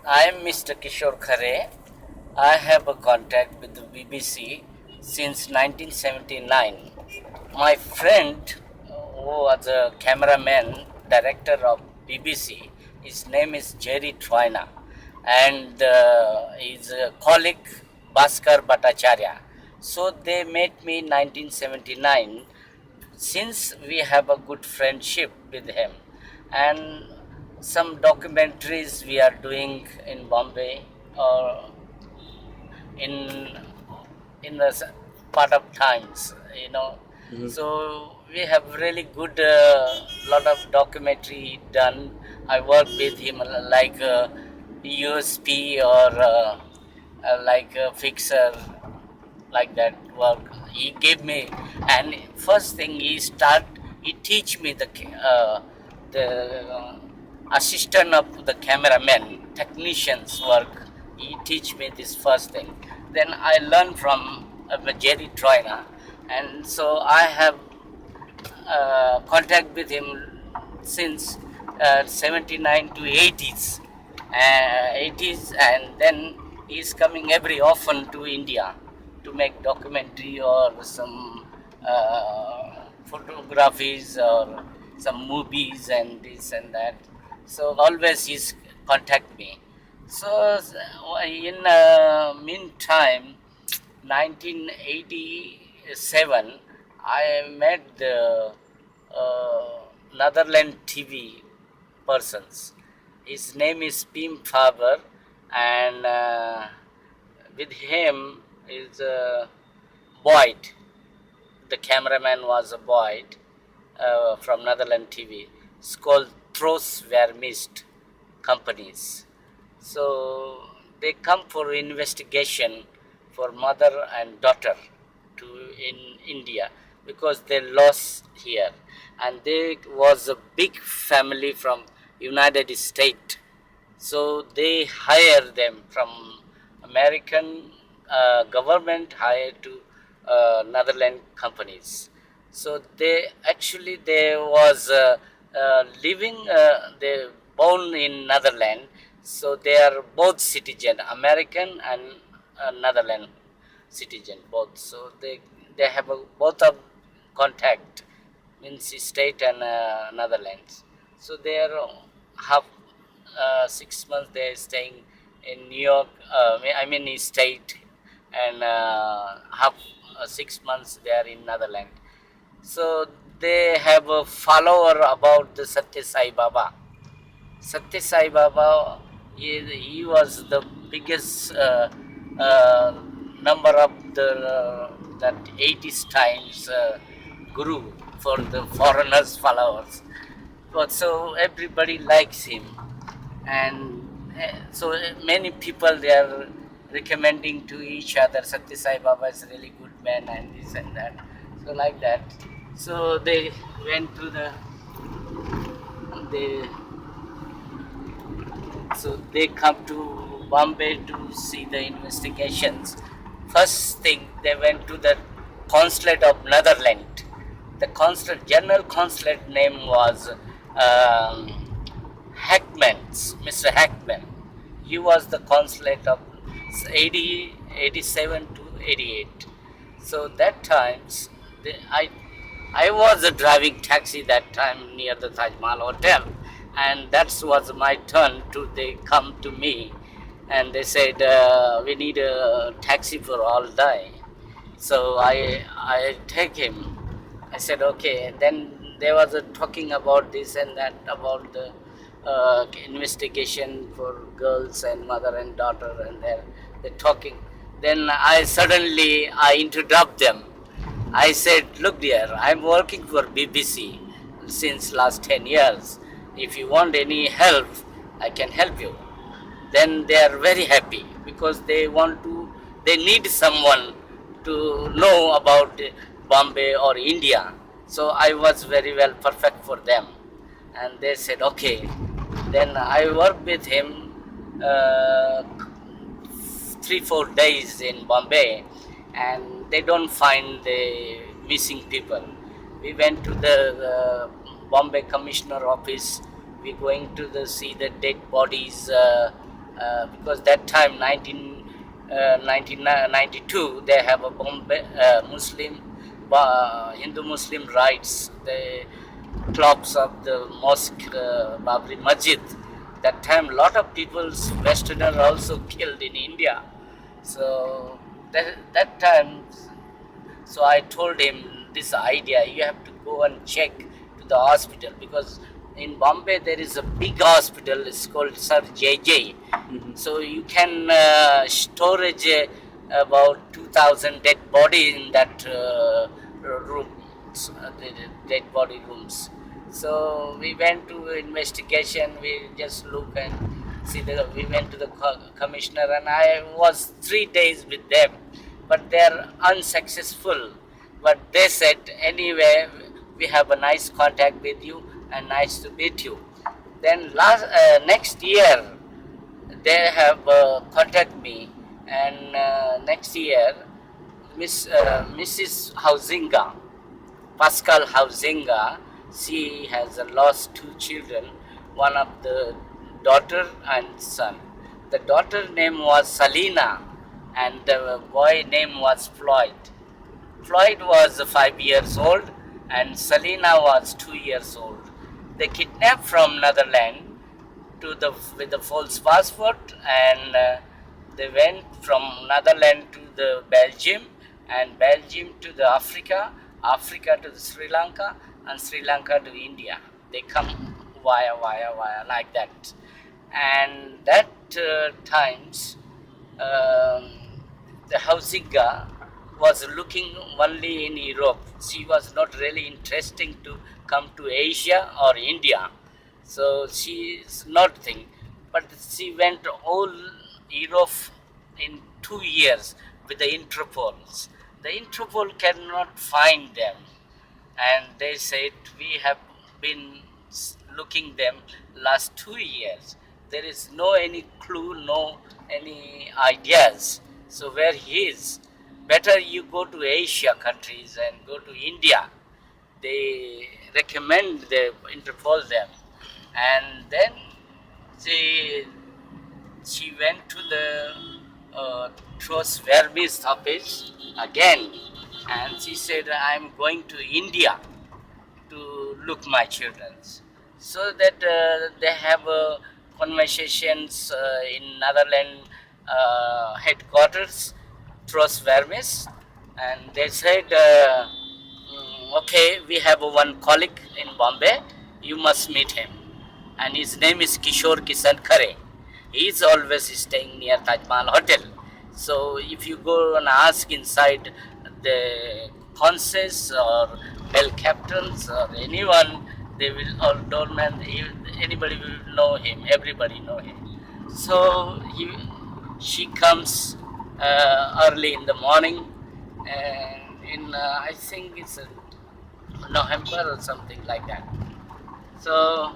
I am Mr. Kishore Khare. I have a contact with the BBC since 1979. My friend, who was a cameraman, director of BBC, his name is Jerry Troina, and his colleague Bhaskar Bhattacharya. So they met me in 1979. Since we have a good friendship with him, and some documentaries we are doing in Bombay or in the part of times, So we have really good lot of documentary done. I work with him like USP or like a fixer, like that work he gave me. And first thing he teach me the assistant of the cameraman technicians work. He teach me this first thing, then I learned from Jerry Troina, and so I have contact with him since 79 to 80s, and then he's coming every often to India to make documentary or some photographies or some movies and this and that. So always he's contact me. So in meantime, 1987, I met the Netherlands TV persons. His name is Pim Faber, and with him is Boyd. The cameraman was a Boyd from Netherlands TV. It's called Throws Were Missed Companies. So they come for investigation for mother and daughter to in India because they lost here, and there was a big family from United States. So they hire them from American government hired to Netherlands companies. So they was living they born in Netherlands. So they are both citizen, American and Netherlands citizen both. So they have both of contact means state and Netherlands. So they are half 6 months they are staying in New York. I mean state, and half 6 months they are in Netherlands. So they have a follower about the Satya Sai Baba. Satya Sai Baba, he was the biggest uh, number of the that 80s times guru for the foreigners followers. But so everybody likes him, and so many people they are recommending to each other. Satya Sai Baba is a really good man, and this and that. So like that. So they went to they they come to Bombay to see the investigations. First thing they went to the consulate of Netherlands. The consulate, general consulate name was Hackman's, Mr. Hackman. He was the consulate of 87 to 88. So that times, I was driving taxi that time near the Taj Mahal Hotel, and that was my turn to. They come to me, and they said we need a taxi for all day. So I take him. I said okay. Then there was a talking about this and that about the investigation for girls and mother and daughter, and they're talking. Then I interrupt them. I said, look dear, I'm working for BBC since last 10 years. If you want any help, I can help you. Then they are very happy because they need someone to know about Bombay or India. So I was very well perfect for them. And they said, okay. Then I worked with him 3-4 days in Bombay, and they don't find the missing people. We went to the Bombay Commissioner office. We going to see the dead bodies because that time 1992 they have a Bombay Muslim Hindu Muslim rights. The clocks of the mosque Babri Masjid. That time lot of people's Westerner also killed in India. So that time, so I told him this idea. You have to go and check to the hospital, because in Bombay there is a big hospital. It's called Sir JJ. So you can storage about 2,000 dead body in that rooms, the dead body rooms. So we went to investigation. We just look and see the. We went to the commissioner, and I was 3 days with them, but they are unsuccessful. But they said, anyway, we have a nice contact with you and nice to meet you. Then next year they have contacted me, and next year Mrs. Hausinga, Pascal Hausinga, she has lost two children, one of the daughter and son. The daughter name was Salina and the boy name was Floyd. Floyd was 5 years old and Salina was 2 years old. They kidnapped from Netherlands with the false passport, and they went from Netherlands to the Belgium, and Belgium to the Africa to the Sri Lanka, and Sri Lanka to India. They come via like that, and that times um, the Hausinga was looking only in Europe. She was not really interesting to come to Asia or India. So she is not thing, but she went all Europe in 2 years with the Interpols. The Interpol cannot find them, and they said we have been looking them last 2 years. There is no any clue, no any ideas. So where he is, better you go to Asia countries and go to India. They recommend, they interpose them, and then she she went to the Tros Verbis office again, and she said, I'm going to India to look my children's. So that they have conversations in Netherlands headquarters, Tros Verbis, and they said, okay, we have one colleague in Bombay, you must meet him. And his name is Kishore Khare. He is always staying near Taj Mahal Hotel. So if you go and ask inside the concierge or bell captains or anyone, they will, or doorman, anybody will know him. Everybody know him. So she comes early in the morning, and in I think it's November or something like that. So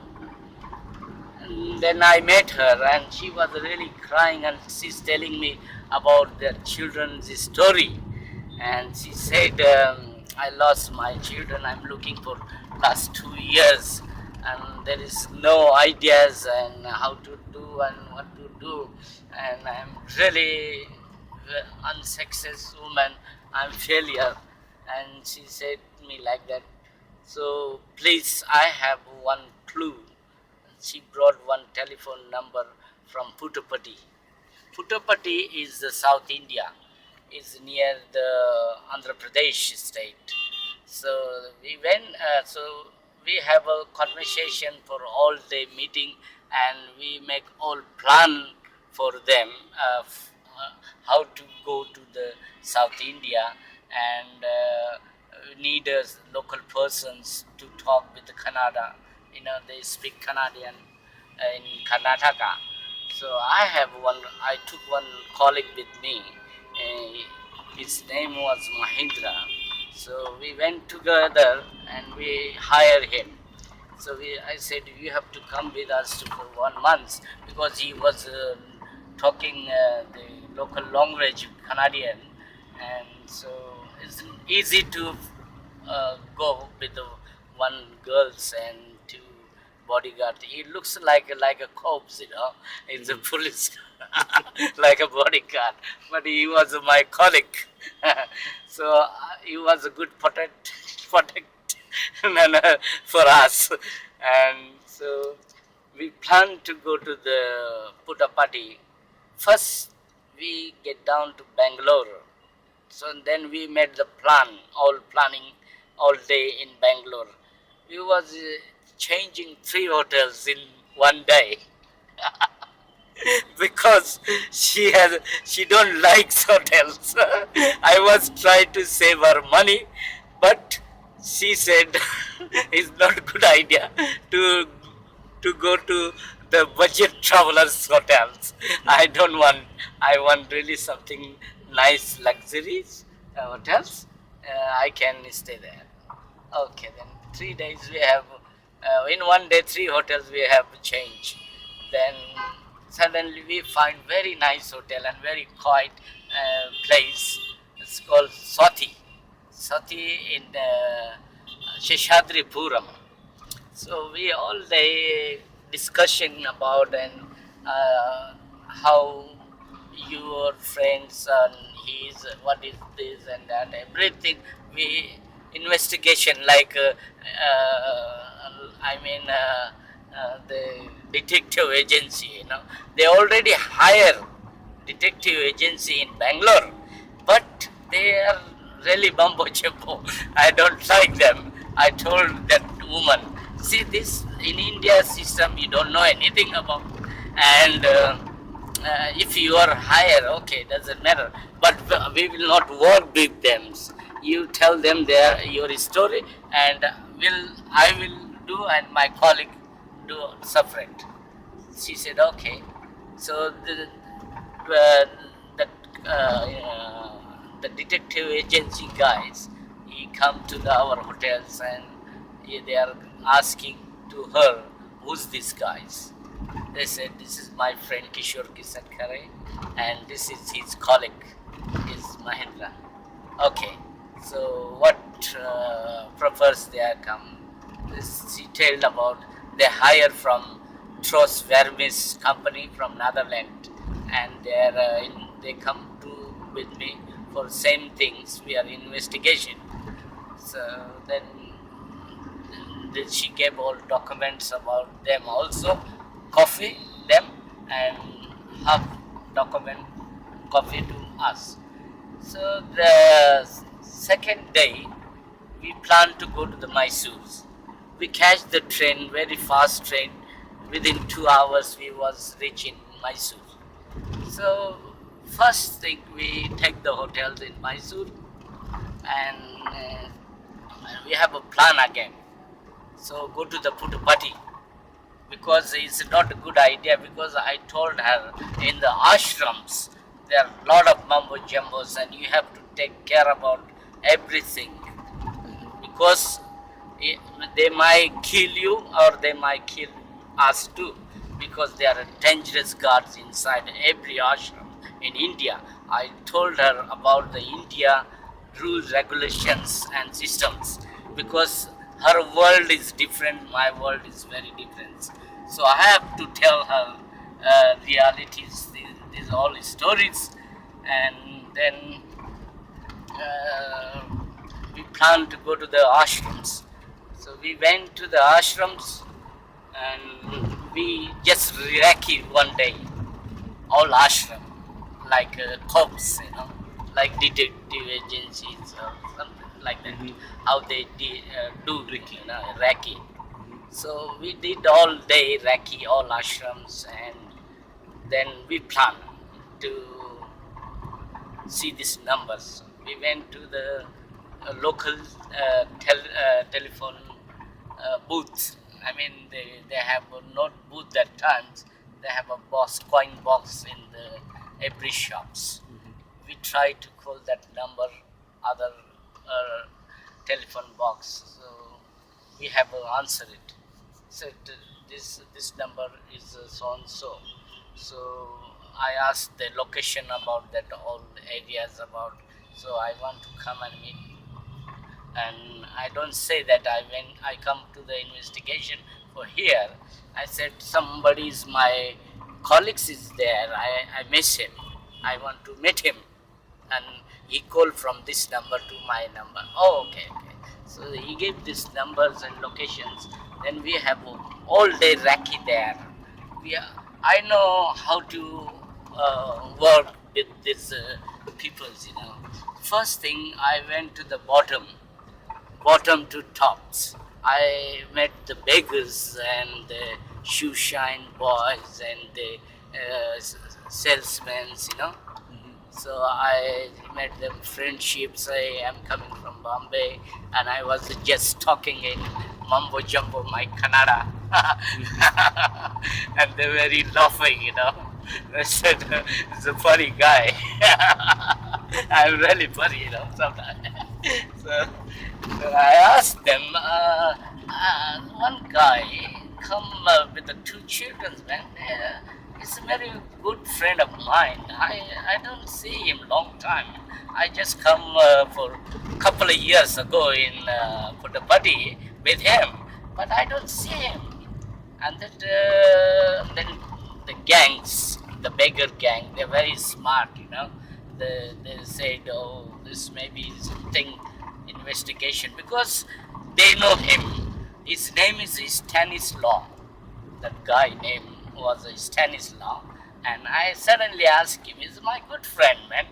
then I met her, and she was really crying, and she's telling me about their children's story. And she said, I lost my children, I'm looking for last 2 years, and there is no ideas and how to do and what to do, and I'm really unsuccessful woman, I'm failure. And she said me like that. So please, I have one clue. She brought one telephone number from Puttaparthi. Puttaparthi is the South India, is near the Andhra Pradesh state. So we have a conversation for all day meeting, and we make all plan for them how to go to the South India, and need local persons to talk with the Kannada. They speak Canadian in Karnataka. So I took one colleague with me. His name was Mahindra. So we went together and we hired him. So I said, you have to come with us for 1 month, because he was talking the local language, Canadian. And so it's easy to go with the one girls and to bodyguard. He looks like a corpse, He's a police, like a bodyguard. But he was my colleague, so he was a good protect for us. And so we planned to go to the Puttapati. First, we get down to Bangalore. So then we made the planning all day in Bangalore. We was changing 3 hotels in one day because she don't like hotels. I was trying to save her money, but she said it's not a good idea to go to the budget travelers hotels. I don't want. I want really something nice, luxuries hotels. I can stay there. Okay, then 3 days we have. In one day, 3 hotels we have changed. Then suddenly we find very nice hotel and very quiet place. It's called Sati. Sati in Sheshadripuram. So we all day discussion about and how your friends and his what is this and that everything we investigation like the detective agency, they already hire detective agency in Bangalore, but they are really bumbo jumbo. I don't like them. I told that woman, see this in India system you don't know anything about, and if you are higher, okay, doesn't matter. But we will not work with them. You tell them your story, and I will do, and my colleague do separate. She said okay. So uh, the the detective agency guys, he come to our hotels and they are asking to her, who's these guys? They said, this is my friend Kishore Khare, and this is his colleague, is Mahendra. Okay, so what purpose they are come? This detailed about they hire from Tros Vermis company from Netherlands, and they come to with me for same things. We are investigation. So then she gave all documents about them also, coffee them, and half document coffee to us. So the second day we plan to go to the Mysore. We catch the train, very fast train. Within 2 hours we was reaching Mysore. So first thing we take the hotels in Mysore, and we have a plan again. So go to the Puttapati, because it's not a good idea, because I told her in the ashrams there are a lot of mumbo jumbos and you have to take care about everything, because they might kill you or they might kill us too, because there are dangerous guards inside every ashram in India. I told her about the India rules, regulations and systems, because her world is different, my world is very different. So I have to tell her realities, these all stories, and then we plan to go to the ashrams. So we went to the ashrams and we just recce one day, all ashram, like cops, like detective agencies or something like that, how they do recce. So we did all day recce, all ashrams, and then we planned to see these numbers. We went to the local telephone booth. I mean, they have not booth at times. They have a coin box in the every shops. We try to call that number, other telephone box. So we have to answer it. Said this number is so and so. So I asked the location about that, all areas about. So I want to come and meet, and I don't say that I come to the investigation for here. I said, somebody's my colleagues is there. I miss him. I want to meet him. And he called from this number to my number. Oh, okay, okay. So he gave these numbers and locations. Then we have all day Raki there. I know how to work with these peoples. First thing, I went to the bottom to tops. I met the beggars and the shoe shine boys and the salesmen. So I made them friendships. I am coming from Bombay and I was just talking in mumbo jumbo, my Kannada. And they were very laughing. They said, he's a funny guy. I'm really funny, sometimes. So I asked them, one guy come with the two children, man. He's a very good friend of mine. I don't see him long time. I just come for a couple of years ago in Puttaparthi with him, but I don't see him. And then the gangs, the beggar gang, they're very smart. They said, oh, this may be something investigation because they know him. His name is Stanislaw. That guy name was Stanislaw. And I suddenly asked him, he's my good friend, man.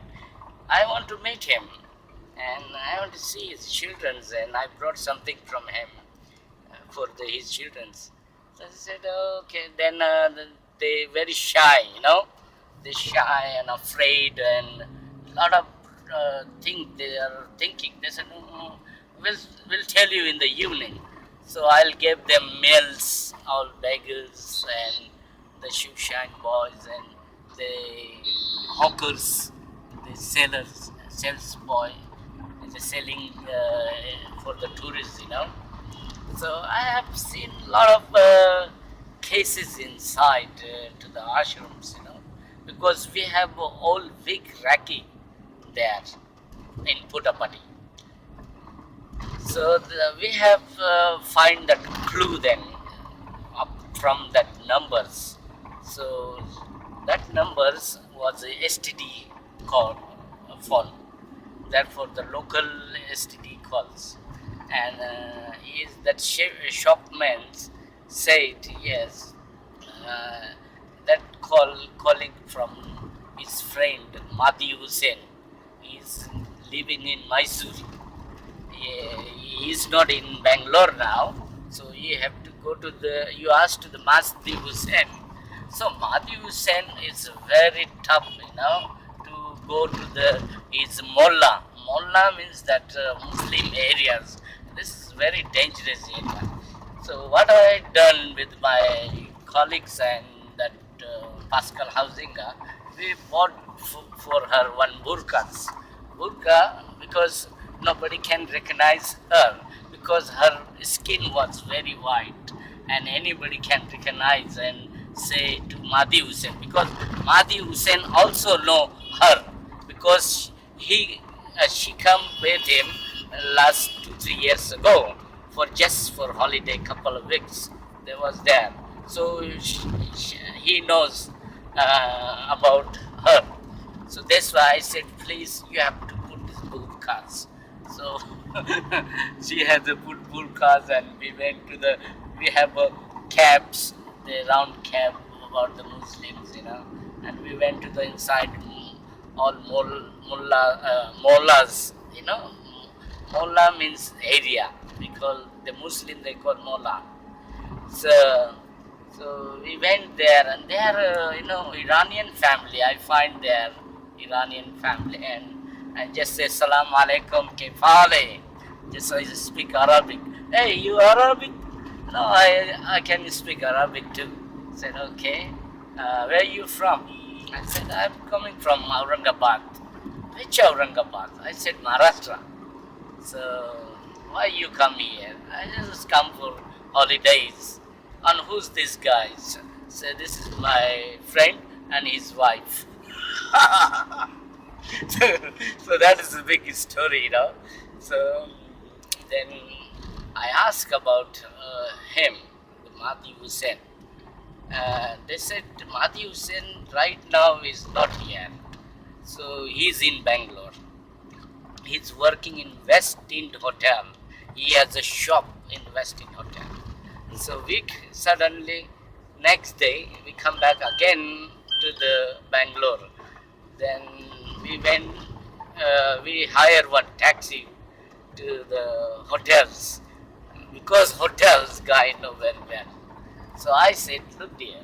I want to meet him. And I want to see his children. And I brought something from him for his children. So I said, okay. Then they very shy. They're shy and afraid and a lot of things they are thinking. They said, no, we'll tell you in the evening. So I'll give them meals, all beggars and the shoe shine boys and the hawkers, the sales boy, the selling for the tourists. So I have seen a lot of cases inside to the ashrams, because we have all big Raki there in Puttaparthi. So we have find that clue then up from that numbers. So that numbers was a STD call phone. Therefore the local STD calls. And is that shopman said yes, that calling from his friend Madi Hussain. He is living in Mysore. He is not in Bangalore now, so you have to go to you ask to the Madi Hussain. So Madi Hussain is very tough, to go to his Mullah. Mullah means that Muslim areas. This is very dangerous area. So what I done with my colleagues and that Pascal Housing, we bought for her one burqa because nobody can recognize her because her skin was very white and anybody can recognize and say to Madi Hussain because Madi Hussain also know her because she come with him last 2-3 years ago for holiday, couple of weeks they was there. So he knows about her. So that's why I said, please, you have to put these burqas. So she had to put burqas and we have cabs, the round cab about the Muslims, and we went to the inside all mollahs, Mullah means area. We call the Muslim, they call Mullah. So we went there and they are, Iranian family. I find their Iranian family and I just say, Salam alaikum, kefale. I speak Arabic. Hey, you Arabic? No, I can speak Arabic too. I said, okay. Where are you from? I said, I'm coming from Aurangabad. Which Aurangabad? I said, Maharashtra. So, why you come here? I just come for holidays. And who's this guy? So this is my friend and his wife. So that is a big story, So then I asked about him, Mahdi Hussain. They said Mahdi Hussain right now is not here. So he's in Bangalore. He's working in West End Hotel. He has a shop in West End Hotel. So we suddenly, next day, we come back again to the Bangalore. Then we went, we hire one taxi to the hotels because hotels guy know very well. So I said, look dear,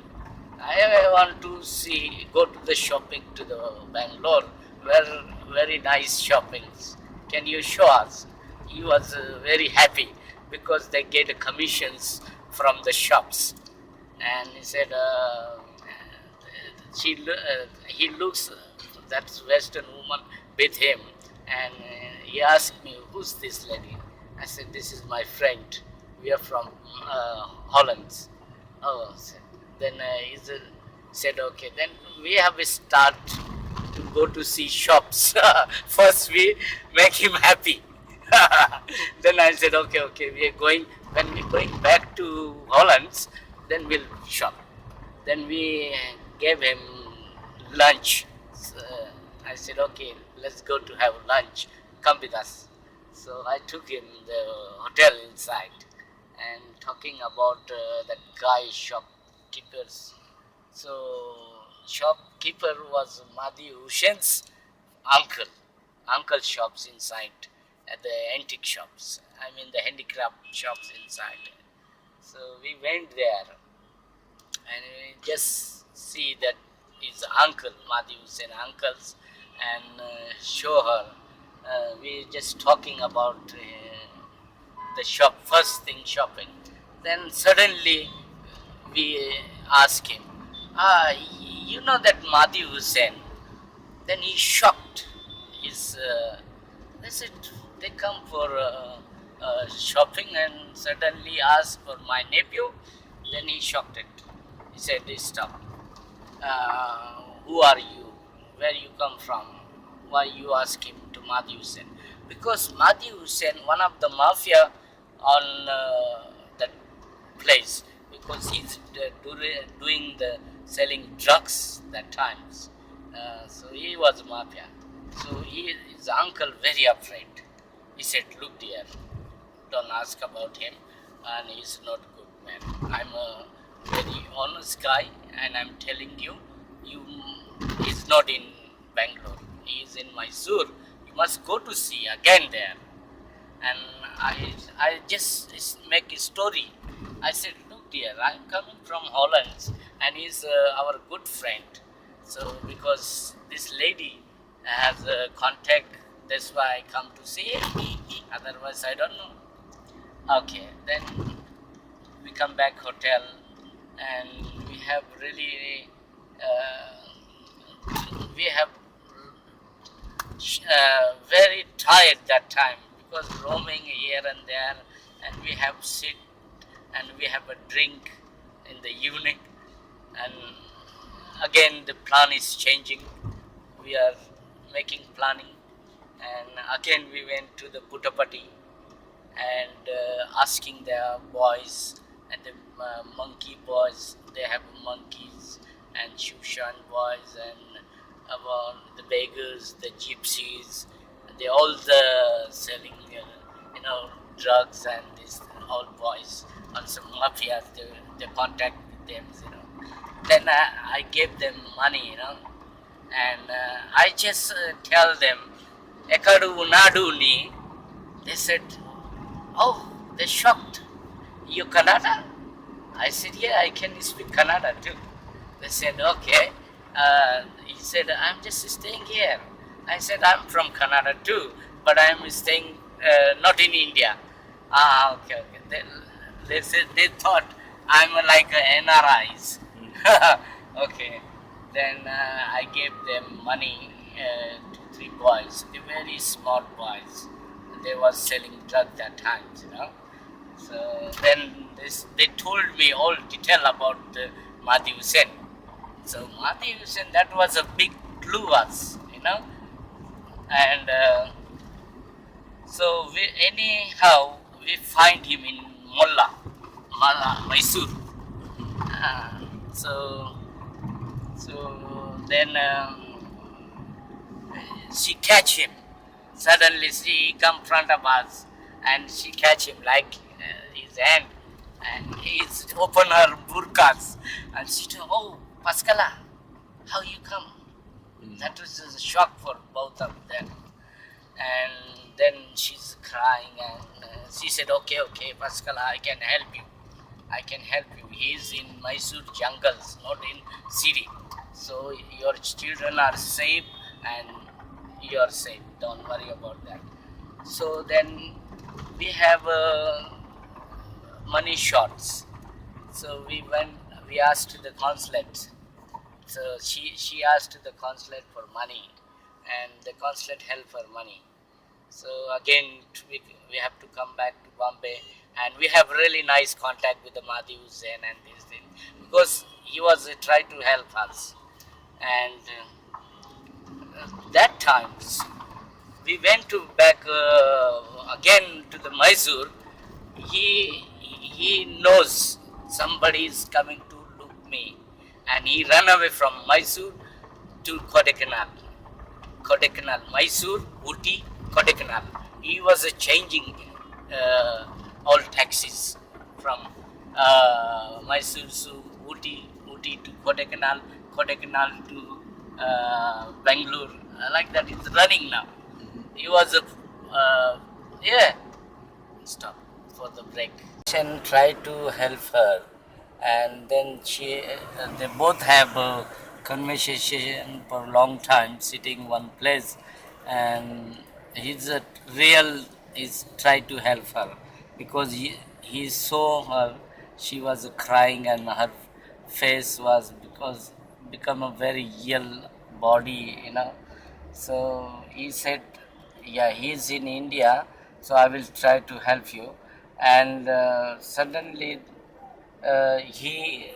I want to see, go to the shopping to the Bangalore, where very nice shoppings. Can you show us? He was very happy because they get commissions from the shops. And he said, he looks, that's Western woman with him. And he asked me, who's this lady? I said, this is my friend. We are from Holland. Oh, then he said, okay. Then we have a start to go to see shops. First, we make him happy. Then I said, okay, we are going. When we're going back to Holland, then we'll shop. Then we gave him lunch. I said, okay, let's go to have lunch. Come with us. So I took him the hotel inside and talking about that guy shopkeepers. So shopkeeper was Mahdi Hussain's uncle. Uncle shops inside at the antique shops. I mean the handicraft shops inside. So we went there and we just see that his uncle, Mahdi Hussain uncles, and show her. We just talking about the shop, first thing shopping. Then suddenly we ask him, you know that Mahdi Hussain? Then he shocked. They said they come for shopping and suddenly ask for my nephew. Then he shocked it. He said, stop. Who are you? Where you come from? Why you ask him to Mahdi Hussain? Because Mahdi Hussain, one of the mafia on that place, because he's doing the selling drugs that times. So he was mafia. So his uncle very afraid. He said, look dear, don't ask about him, and he's not good man. I'm a very honest guy, and I'm telling you, he's not in Bangalore. He is in Mysore. You must go to see again there. And I just make a story. I said, look dear, I'm coming from Holland, and he's our good friend. So because this lady has a contact, that's why I come to see him. Otherwise, I don't know. Okay, then we come back hotel, and we have really very tired that time because roaming here and there, and we have sit and we have a drink in the evening, and again the plan is changing. We are making planning, and again we went to the Puttapati and asking the boys and the monkey boys. They have monkeys and Shushan boys and about the beggars, the gypsies. They all the selling, drugs and these all boys. Also mafias, they contact with them, Then I gave them money, and I just tell them, Ekadu Nadu ni. They said, oh, they're shocked. You Kannada? I said, yeah, I can speak Kannada too. They said, okay. He said, I'm just staying here. I said, I'm from Kannada too, but I'm staying not in India. Okay. They said they thought I'm like NRIs. Okay. Then I gave them money to 3 boys. They were very small boys. They were selling drugs that times, So then they told me all detail about Mahdi Hussain. So Mahdi Hussain, that was a big clue us, And so we find him in Mysore. So then she catch him. Suddenly she come front of us and she catch him like his hand and he's open her burqas and she told, oh, Pascala, how you come? That was a shock for both of them. And then she's crying and she said, okay, Pascala, I can help you. I can help you. He is in Mysore jungles, not in city. So your children are safe and you are safe. Don't worry about that. So then we have money shots. So we asked the consulate. So she asked the consulate for money and the consulate helped her money. So again, we have to come back to Bombay, and we have really nice contact with the Madhu Hussain and these things because he was trying to help us. And that times we went to back again to the Mysore. He knows somebody is coming to look me, and he ran away from Mysore to Kodaikanal. Kodaikanal, Mysore, Ooty, Kodaikanal. He was changing all taxis from Mysore to Ooty, Ooty to Kodaikanal, Kodaikanal to Bangalore. Like that, it's running now. He was yeah. Stop for the break. And try to help her, and then they both have a conversation for a long time, sitting one place, and he's a real is try to help her because he saw her, she was crying and her face was because become a very ill body, so he said, yeah, he's in India, so I will try to help you. And suddenly he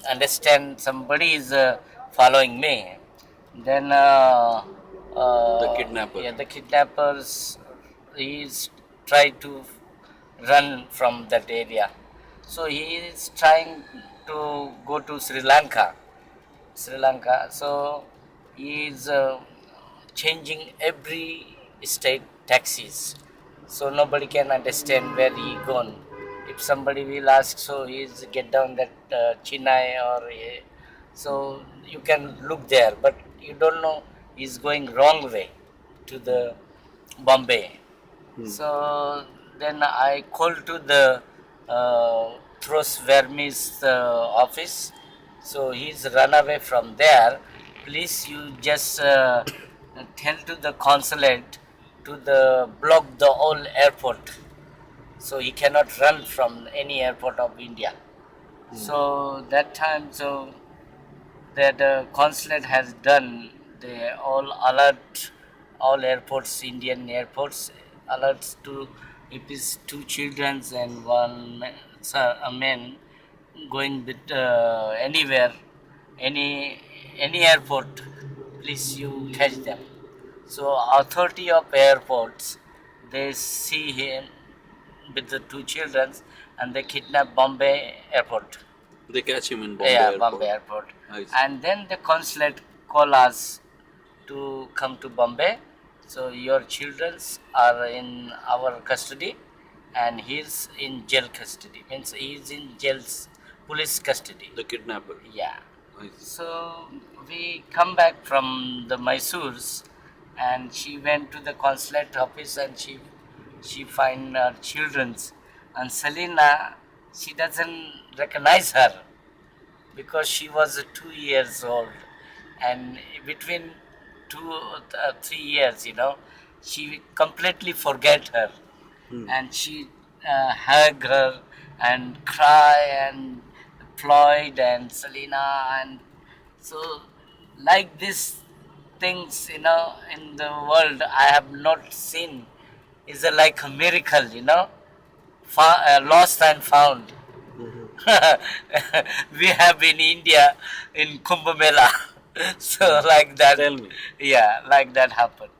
understand somebody is following me. Then The kidnapper. yeah, the kidnappers is try to run from that area. So he is trying to go to Sri Lanka. Sri Lanka. So he is changing every state taxis. So nobody can understand where he gone. If somebody will ask, so he's get down that Chennai or so you can look there, but you don't know he's going wrong way to the Bombay. So then I called to the Thros Vermes office. So he's run away from there. Please, you just tell to the consulate to the block the whole airport. So he cannot run from any airport of India. So that time, so that consulate has done, they all alert all airports, Indian airports, alerts to if it's two children and one a man going with anywhere, any airport, please you catch them. So authority of airports, they see him with the two children and they kidnap Bombay airport. They catch him in Bombay Yeah, airport. Bombay airport. I see. And then the consulate call us to come to Bombay. So your children are in our custody and he's in jail custody. Means he's in jail's police custody. The kidnapper. Yeah. I see. So we come back from the Mysore's and she went to the consulate office and she find her children's and Selena, she doesn't recognize her because she was 2 years old and between 3 years, she completely forget her and she hug her and cry and Floyd and Selena and so like these things, in the world I have not seen is like a miracle, lost and found. We have in India in Kumbh Mela. So like that, Tell me. yeah, like that happened.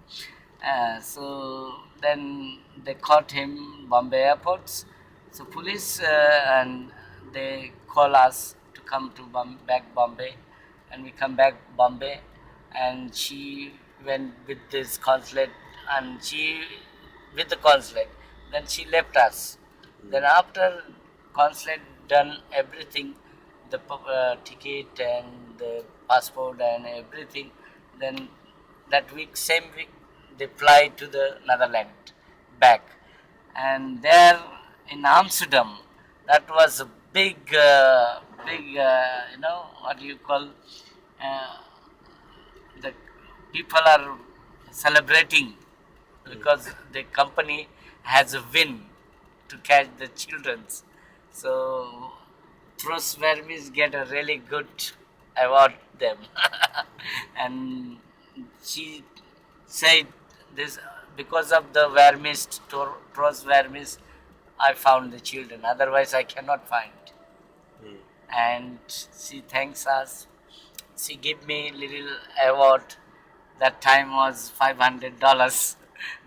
So then they caught him Bombay airports. So police and they call us to come to back Bombay, and we come back Bombay, and she went with this consulate, and she with the consulate. Then she left us. Then after consulate done everything, the ticket and the passport and everything, then that week, same week, they fly to the Netherlands back, and there in Amsterdam, that was a big, what do you call, uh, the people are celebrating because the company has a win to catch the children's. So Pros Vermis get a really good award them, and she said this because of the Vermis, Pros Vermis, I found the children. Otherwise, I cannot find. And she thanks us. She gave me little award. That time was $500.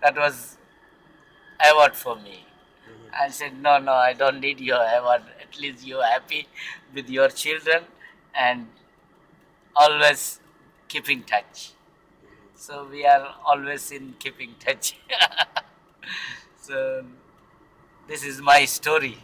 That was award for me. I said, no, no, I don't need your award. At least you're happy with your children and always keep in touch. So we are always in keeping touch. So this is my story.